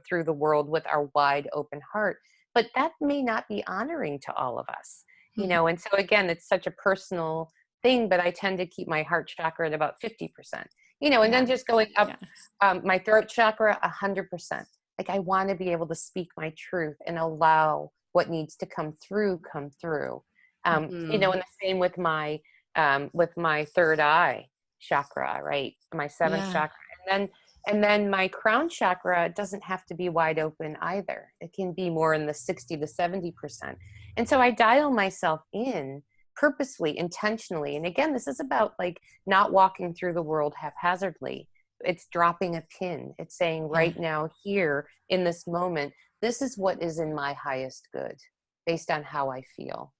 through the world with our wide open heart, but that may not be honoring to all of us. Mhm. And so, again, it's such a personal thing, but I tend to keep my heart chakra at about 50%, and then Yeah. just going up, Yeah. my throat chakra, 100%. Like, I want to be able to speak my truth and allow what needs to come through, come through. Mhm. And the same with my third eye chakra, right? My seventh Yeah. chakra. And then my crown chakra doesn't have to be wide open either. It can be more in the 60 to 70%. And so I dial myself in purposely, intentionally. And again, this is about, like, not walking through the world haphazardly. It's dropping a pin. It's saying, Yeah. right now, here in this moment, this is what is in my highest good based on how I feel.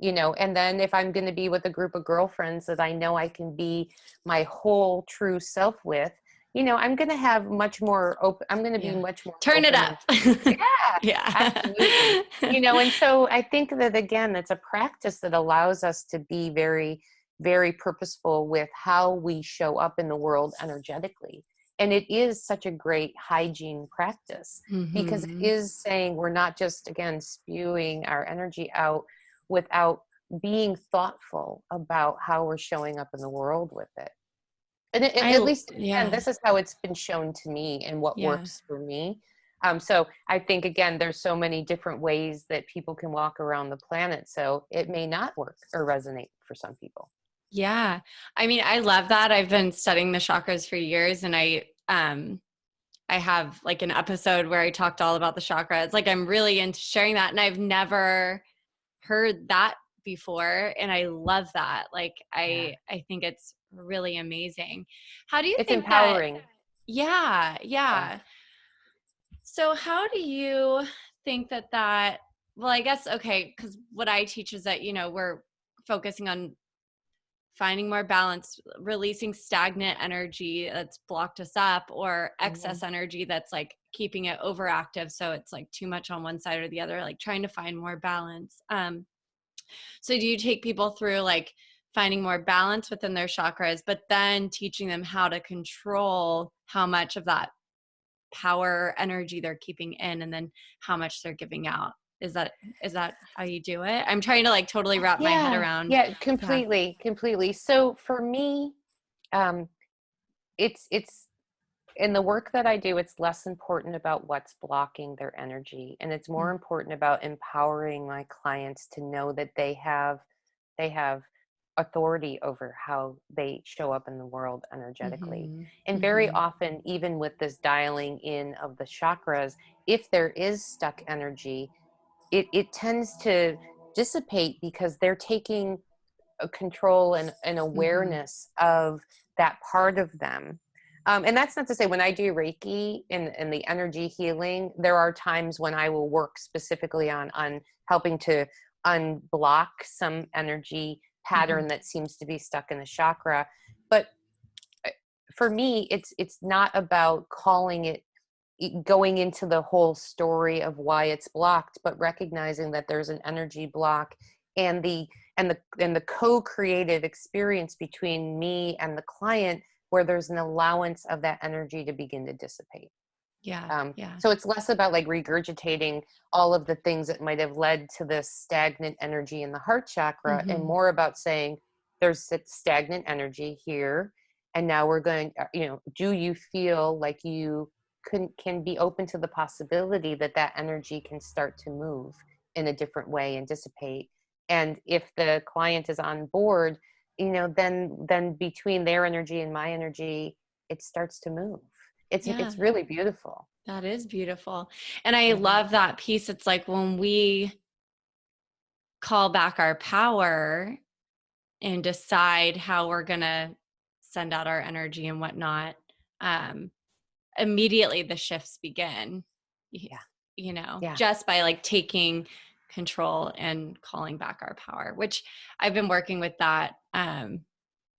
And then if I'm going to be with a group of girlfriends that I know I can be my whole true self with, I'm going to have much more open, I'm going to be Yeah. much more Turn it open up. and yeah, Yeah. absolutely. And so I think that, again, it's a practice that allows us to be very, very purposeful with how we show up in the world energetically. And it is such a great hygiene practice, because it Mhm. is saying we're not just, again, spewing our energy out without being thoughtful about how we're showing up in the world with it. And at least, again, Yeah. this is how it's been shown to me and what Yeah. works for me. So I think, again, there's so many different ways that people can walk around the planet. So it may not work or resonate for some people. Yeah. I mean, I love that. I've been studying the chakras for years and I have like an episode where I talked all about the chakras. Like I'm really into sharing that and I've never heard that before and I love that. Like Yeah. I think it's really amazing. How do you It's think that empowering. yeah, Yeah. yeah. So how do you think that well, I guess okay, cuz what I teach is that, we're focusing on finding more balance, releasing stagnant energy that's blocked us up or Mhm. excess energy that's like keeping it overactive. So it's like too much on one side or the other, like trying to find more balance. So do you take people through like finding more balance within their chakras, but then teaching them how to control how much of that power energy they're keeping in and then how much they're giving out? Is that how you do it? I'm trying to like totally wrap my head Yeah. around. Yeah. Yeah. Completely. Completely. So for me, um, it's in the work that I do, it's less important about what's blocking their energy, and it's more important about empowering my clients to know that they have authority over how they show up in the world energetically. Mm-hmm. And very Mm-hmm. often, even with this dialing in of the chakras, if there is stuck energy, it tends to dissipate because they're taking a control and an Mm-hmm. awareness of that part of them. And that's not to say when I do Reiki and the energy healing, there are times when I will work specifically on helping to unblock some energy pattern that seems to be stuck in the chakra. But for me, it's not about calling it, going into the whole story of why it's blocked, but recognizing that there's an energy block, and the co-creative experience between me and the client, where there's an allowance of that energy to begin to dissipate. Yeah. Yeah. So it's less about like regurgitating all of the things that might have led to this stagnant energy in the heart chakra, and more about saying there's stagnant energy here. And now we're going, do you feel like you can be open to the possibility that that energy can start to move in a different way and dissipate? And if the client is on board, then between their energy and my energy, it starts to move. Yeah. It's really beautiful. That is beautiful. And I love that piece. It's like when we call back our power and decide how we're going to send out our energy and whatnot, immediately the shifts begin. Yeah. Just by like taking control and calling back our power, which I've been working with that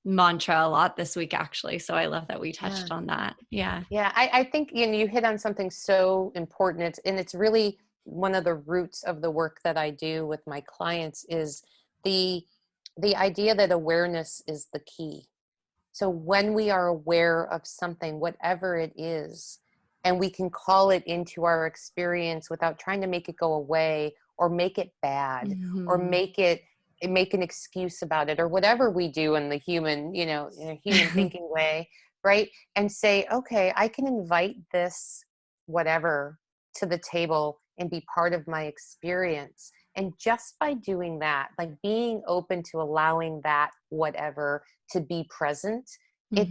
mantra a lot this week, actually. So I love that we touched on that. Yeah. Yeah. I think, you hit on something so important. It's really one of the roots of the work that I do with my clients is the idea that awareness is the key. So when we are aware of something, whatever it is, and we can call it into our experience without trying to make it go away or make it bad or make an excuse about it, or whatever we do in the human, in a human thinking way, right? And say, okay, I can invite this whatever to the table and be part of my experience. And just by doing that, like being open to allowing that whatever to be present, it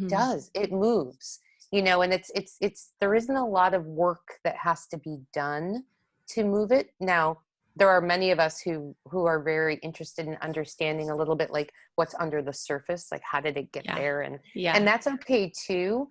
moves, and it's there isn't a lot of work that has to be done to move it. Now, there are many of us who are very interested in understanding a little bit like what's under the surface, like how did it get there, and that's okay too.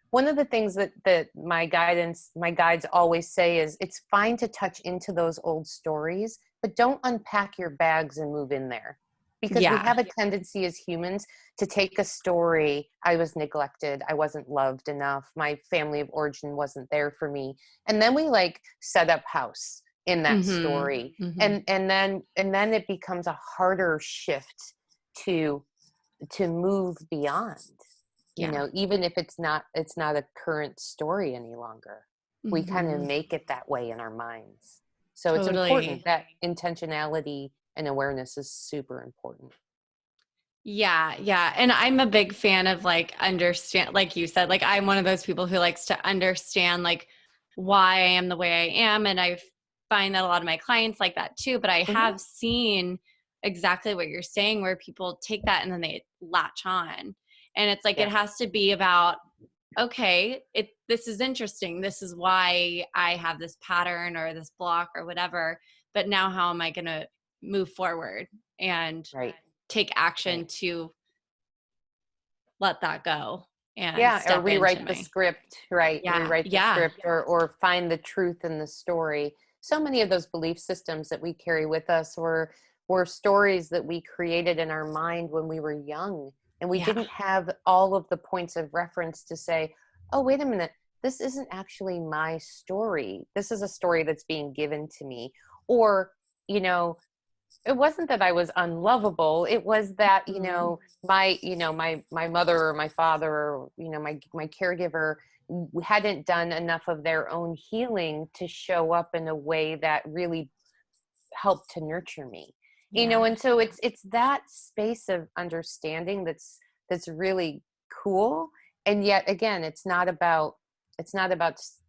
One of the things that my guides always say is it's fine to touch into those old stories, but don't unpack your bags and move in there. Because we have a tendency as humans to take a story, I was neglected, I wasn't loved enough, my family of origin wasn't there for me. And then we like set up house in that story. And then it becomes a harder shift to move beyond. Even if it's not a current story any longer, we kind of make it that way in our minds. So it's important that intentionality and awareness is super important. Yeah. Yeah. And I'm a big fan of like understand, like you said, like I'm one of those people who likes to understand like why I am the way I am. And I find that a lot of my clients like that too, but I have seen exactly what you're saying, where people take that and then they latch on. And it's like, it has to be about, okay, this is interesting. This is why I have this pattern or this block or whatever. But now how am I going to move forward and take action to let that go and or step into rewrite the my script, rewrite the script, or find the truth in the story. So many of those belief systems that we carry with us were stories that we created in our mind when we were young, and we didn't have all of the points of reference to say, oh, wait a minute, this isn't actually my story, this is a story that's being given to me. Or it wasn't that I was unlovable. It was that, my mother or my father or, my caregiver hadn't done enough of their own healing to show up in a way that really helped to nurture me, and so it's that space of understanding that's really cool. And yet again, it's not about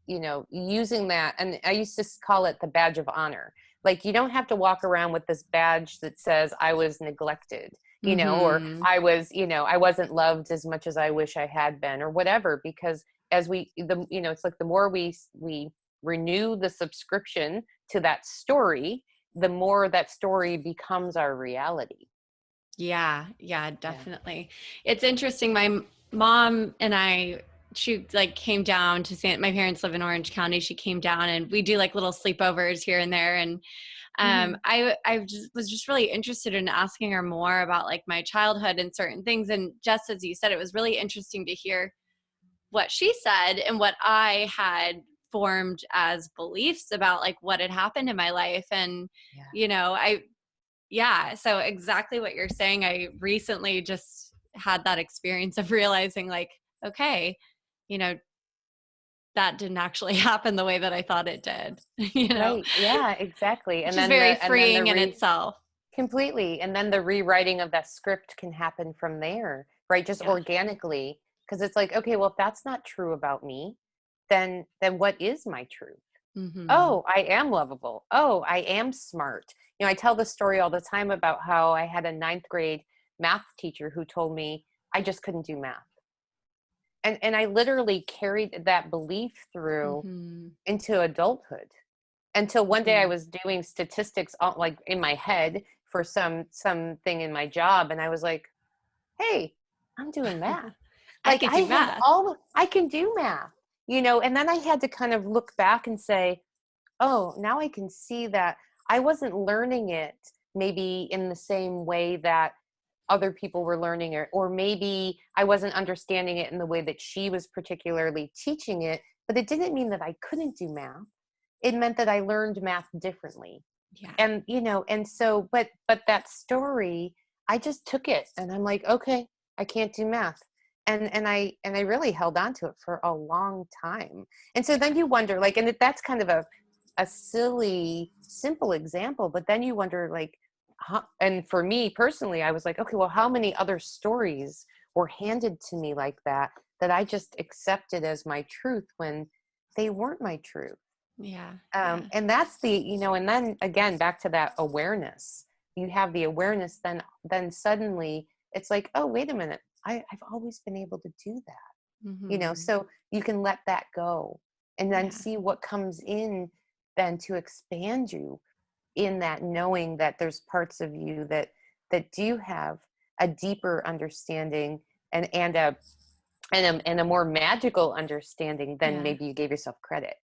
using that. And I used to call it the badge of honor. Like, you don't have to walk around with this badge that says I was neglected, or I wasn't loved as much as I wish I had been, or whatever, because it's like the more we renew the subscription to that story, the more that story becomes our reality. Yeah, yeah, Yeah. definitely. It's interesting. My mom and I, she like came down to my parents live in Orange County. She came down and we do like little sleepovers here and there. And Hmm. I was just really interested in asking her more about like my childhood and certain things. And just as you said, it was really interesting to hear what she said and what I had formed as beliefs about like what had happened in my life. And, Yeah. yeah, so exactly what you're saying. I recently just had that experience of realizing like, okay, you know, that didn't actually happen the way that I thought it did, Right. Yeah, exactly. which is very freeing in itself. Completely. And then the rewriting of that script can happen from there, right? Just Yeah. organically. Because it's like, okay, well, if that's not true about me, then what is my truth? Hmm. Oh, I am lovable. Oh, I am smart. I tell the story all the time about how I had a ninth grade math teacher who told me I just couldn't do math. And I literally carried that belief through Hmm. into adulthood until one day I Hmm. was doing statistics like in my head for something in my job, and I was like, hey, I'm doing math. I Like could do math. I can do math, and then I had to kind of look back and say, oh, now I can see that I wasn't learning it maybe in the same way that other people were learning it, or maybe I wasn't understanding it in the way that she was particularly teaching it, but it didn't mean that I couldn't do math. It meant that I learned math differently. Yeah. And so but that story, I just took it and I'm like, okay, I can't do math. And I really held on to it for a long time. And so then you wonder, like, and that's kind of a silly simple example, but then you wonder, like, and for me personally, I was like, okay, well, how many other stories were handed to me like that I just accepted as my truth when they weren't my truth? Yeah. Yeah. And that's and then again, back to that awareness. You have the awareness, then suddenly it's like, oh, wait a minute, I've always been able to do that. Hmm. So you can let that go and then Yeah. see what comes in then to expand you in that, knowing that there's parts of you that do have a deeper understanding and a more magical understanding than Yeah. maybe you gave yourself credit.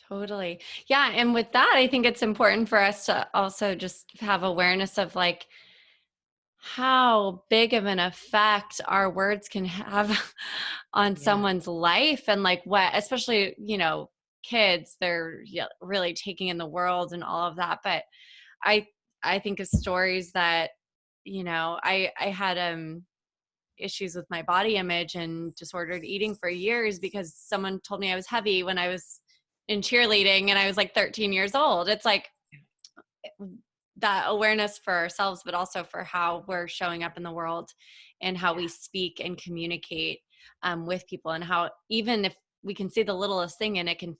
Totally. Yeah. And with that, I think it's important for us to also just have awareness of like how big of an effect our words can have on Yeah. someone's life and like what, especially, kids, they're really taking in the world and all of that. But I, I think of stories that, I had, issues with my body image and disordered eating for years because someone told me I was heavy when I was in cheerleading and I was like 13 years old. It's like that awareness for ourselves, but also for how we're showing up in the world and how we speak and communicate with people, and how even if we can see the littlest thing and it can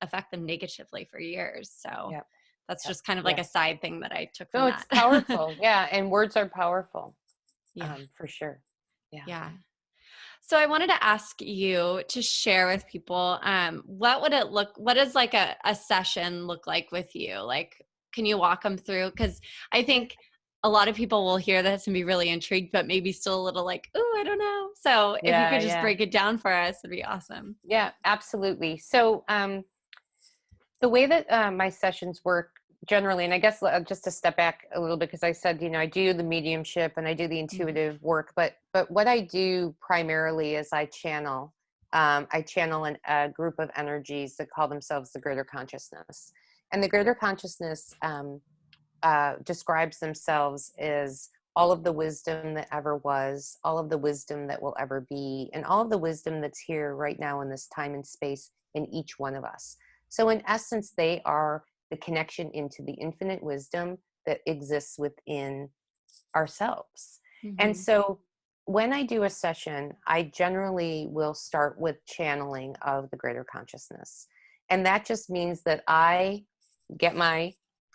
affect them negatively for years. So Yep. that's Yep. just kind of like Yeah. a side thing that I took No, from it's that. powerful. Yeah. And words are powerful. Yeah. For sure. Yeah. Yeah. So I wanted to ask you to share with people, what does like a session look like with you? Like, can you walk them through? Because I Yeah. think a lot of people will hear this and be really intrigued, but maybe still a little like, oh, I don't know. So if you Yeah. could just Yeah. break it down for us, it'd be awesome. Yeah. Absolutely. So, the way that my sessions work generally, and I guess just to step back a little bit, because I said, I do the mediumship and I do the Mhm. intuitive work, but what I do primarily is I channel. I channel a group of energies that call themselves the greater consciousness, and the greater consciousness describes themselves as all of the wisdom that ever was, all of the wisdom that will ever be, and all of the wisdom that's here right now in this time and space in each one of us. So, in essence, they are the connection into the infinite wisdom that exists within ourselves. And Mhm. so, when I do a session, I generally will start with channeling of the greater consciousness. And that just means that I get my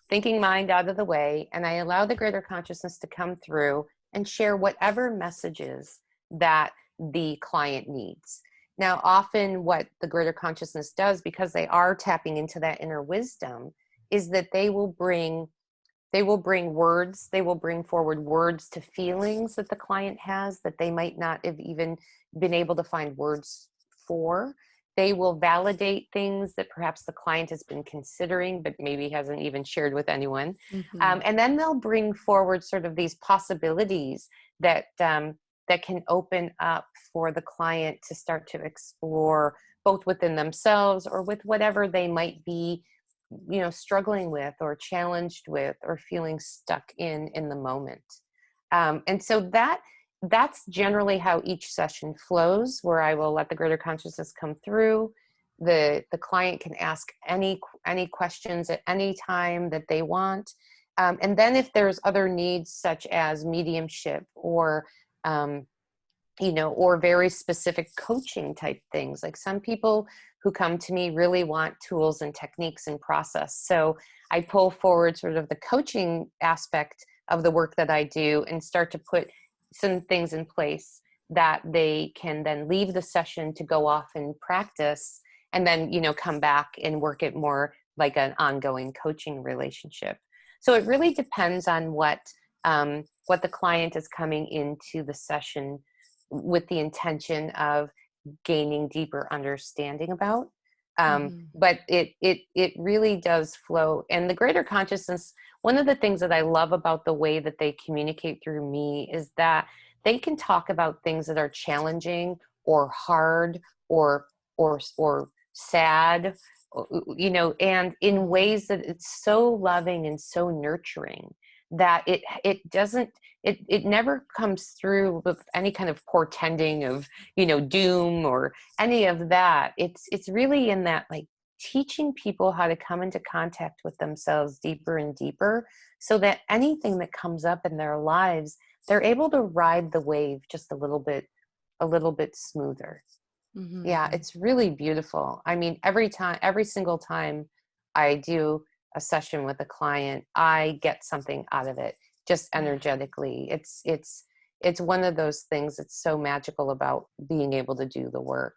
thinking mind out of the way and I allow the greater consciousness to come through and share whatever messages that the client needs. Now, often what the greater consciousness does, because they are tapping into that inner wisdom, is that they will bring They will bring words. They will bring forward words to feelings that the client has that they might not have even been able to find words for. They will validate things that perhaps the client has been considering, but maybe hasn't even shared with anyone. Mm-hmm. And then they'll bring forward sort of these possibilities that that can open up for the client to start to explore both within themselves or with whatever they might be, struggling with or challenged with or feeling stuck in the moment. And so that's generally how each session flows, where I will let the greater consciousness come through. The client can ask any questions at any time that they want. And then if there's other needs such as mediumship um, or very specific coaching type things. Like some people who come to me really want tools and techniques and process. So I pull forward sort of the coaching aspect of the work that I do and start to put some things in place that they can then leave the session to go off and practice and then, come back and work it more like an ongoing coaching relationship. So it really depends on what the client is coming into the session with the intention of gaining deeper understanding about. Mm-hmm. But it really does flow. And the greater consciousness, one of the things that I love about the way that they communicate through me is that they can talk about things that are challenging or hard or sad, and in Mm-hmm. ways that it's so loving and so nurturing that it doesn't it never comes through with any kind of portending of doom or any of that. It's really in that, like, teaching people how to come into contact with themselves deeper and deeper, so that anything that comes up in their lives, they're able to ride the wave just a little bit smoother. Yeah, Mm-hmm. it's really beautiful. I mean, every single time I do a session with a client, I get something out of it, just Yeah. energetically. It's one of those things that's so magical about being able to do the work.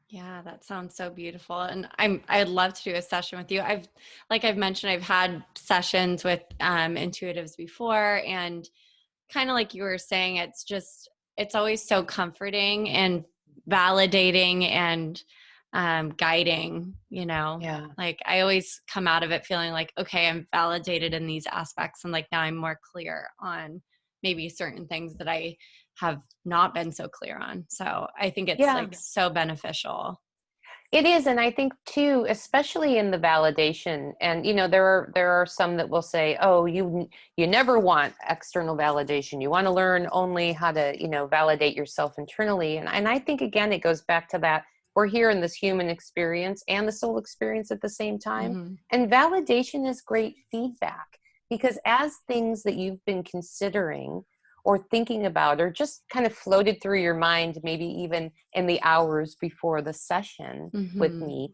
Yeah, that sounds so beautiful. And I'd love to do a session with you. Like I've mentioned, I've had sessions with intuitives before, and kind of like you were saying, it's always so comforting and validating and guiding, Yeah. like I always come out of it feeling like, okay, I'm validated in these aspects. And like now I'm more clear on maybe certain things that I have not been so clear on. So I think it's Yeah. like so beneficial. It is, and I think too, especially in the validation, and there are some that will say, "Oh, you never want external validation. You want to learn only how to, validate yourself internally." And I think again, it goes back to that we're here in this human experience and the soul experience at the same time, Mm-hmm. and validation is great feedback, because as things that you've been considering or thinking about or just kind of floated through your mind, maybe even in the hours before the session with Mm-hmm. me,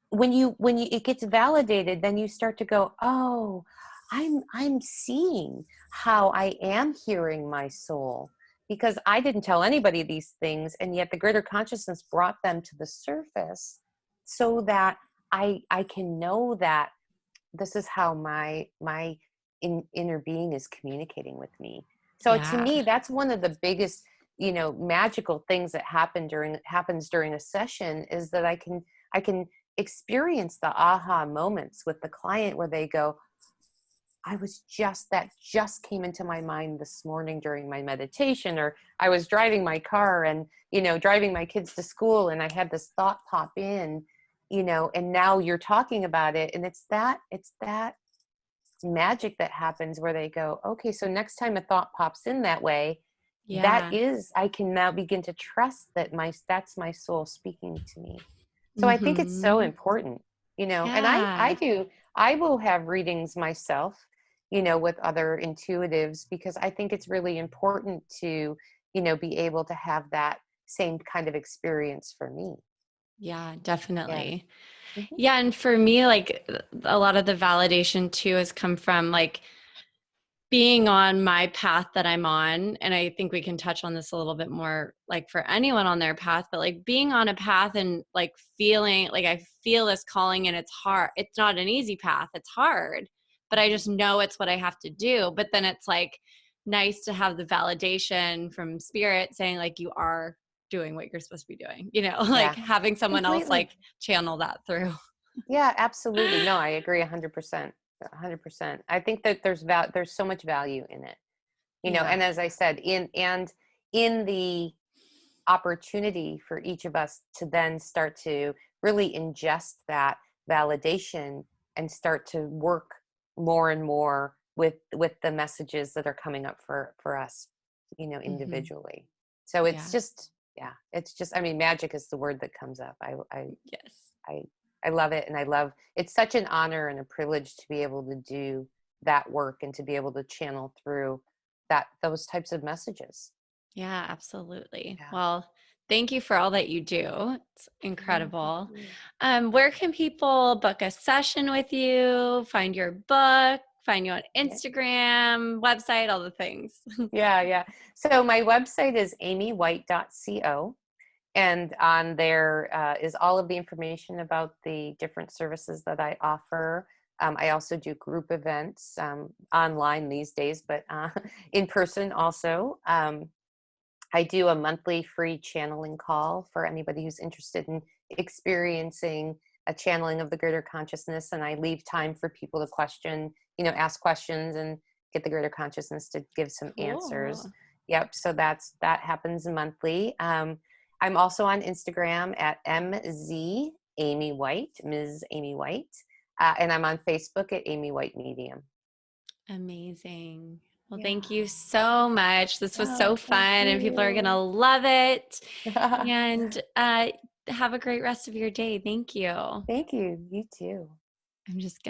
when you it gets validated, then you start to go, oh, I'm seeing how I am hearing my soul, because I didn't tell anybody these things, and yet the greater consciousness brought them to the surface, so that I can know that this is how my inner being is communicating with me. So to Yeah. me, that's one of the biggest, magical things that happens during a session, is that I can experience the aha moments with the client where they go, that just came into my mind this morning during my meditation, or I was driving my car and, driving my kids to school, and I had this thought pop in, and now you're talking about it. And it's that magic that happens where they go, okay, so next time a thought pops in that way, Yeah. I can now begin to trust that that's my soul speaking to me. So I think it's so Mm-hmm. important, and I Yeah. do, I will have readings myself, with other intuitives, because I think it's really important to, be able to have that same kind of experience for me. Yeah, Yeah. definitely. Hmm. Yeah, and for me, like a lot of the validation too has come from like being on my path that I'm on. And I think we can touch on this a little bit more, like for anyone on their path, but like being on a path and like feeling like I feel this calling, and it's hard. It's not an easy path, it's hard. but I just know it's what I have to do. But then it's like nice to have the validation from spirit saying like, you are doing what you're supposed to be doing, you know, like Yeah, having someone else completely. like channel that through. Yeah, absolutely. No, I agree 100%. 100%. I think that there's so much value in it. You know, Yeah. and as I said, in the opportunity for each of us to then start to really ingest that validation and start to work more and more with the messages that are coming up for us, you know, Mm-hmm. individually. So it's Yeah. just, yeah, it's just, I mean, magic is the word that comes up. Yes. I I love it, and I love it's such an honor and a privilege to be able to do that work and to be able to channel through those types of messages. Yeah, absolutely. Yeah. Well, thank you for all that you do. It's No, thank incredible. you. Where can people book a session with you, find your book, find you on Yeah. Instagram, website, all the things? Yeah, yeah. So my website is amywhite.co, and on there is all of the information about the different services that I offer. I also do group events online these days, but in person also. I do a monthly free channeling call for anybody who's interested in experiencing a channeling of the greater consciousness. And I leave time for people to question, you know, ask questions and get the greater consciousness to give some answers. Cool. Yep. So that happens monthly. I'm also on Instagram at MZ Amy White, Ms. Amy White. And I'm on Facebook at Amy White Medium. Amazing. Well, Yeah. thank you so much. This was Oh, so thank fun, and people are going to you. love it. And have a great rest of your day. Thank you. Thank you. You too. I'm just going to